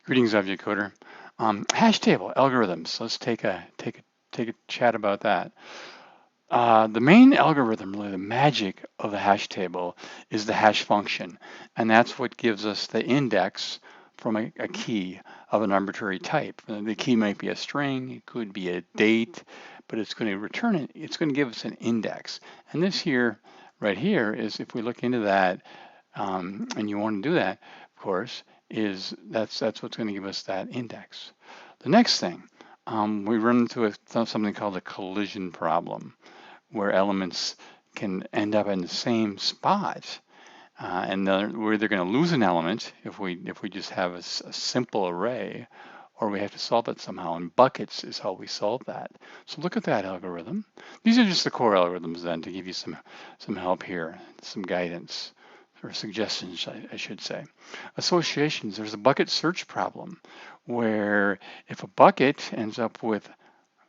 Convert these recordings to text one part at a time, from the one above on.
Greetings, Object Coder. Hash table algorithms. Let's take a chat about that. The main algorithm, really the magic of the hash table, is the hash function, and that's what gives us the index from a key of an arbitrary type. The key might be a string, it could be a date, but it's going to return it. It's going to give us an index, and this here, right here, is if we look into that, and you want to do that, of course, is that's what's going to give us that index. The next thing, we run into something called a collision problem, where elements can end up in the same spot, and we're either going to lose an element if we just have a simple array, or we have to solve it somehow. And buckets is how we solve that. So look at that algorithm. These are just the core algorithms then to give you some help here, some guidance or suggestions, I should say. Associations, there's a bucket search problem where if a bucket ends up with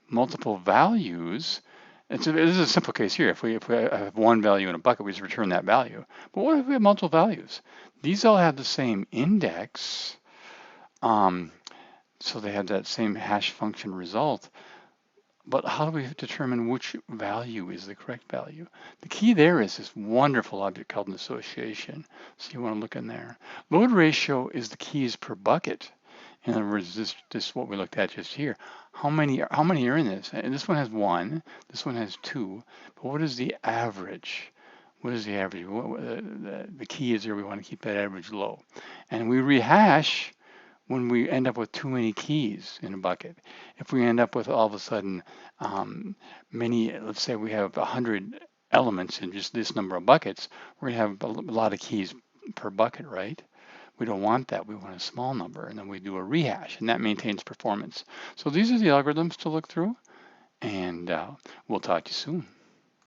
multiple values, this is a simple case here. If we have one value in a bucket, we just return that value. But what if we have multiple values? These all have the same index, so they have that same hash function result. But how do we determine which value is the correct value? The key there is this wonderful object called an association. So you want to look in there. Load ratio is the keys per bucket. In other words, this is what we looked at just here. How many are in this? And this one has 1, this one has 2. But what is the average? What is the average? The key is here, we want to keep that average low. And we rehash when we end up with too many keys in a bucket. If we end up with all of a sudden let's say we have 100 elements in just this number of buckets, we're gonna have a lot of keys per bucket, right? We don't want that. We want a small number, and then we do a rehash, and that maintains performance. So these are the algorithms to look through, and we'll talk to you soon.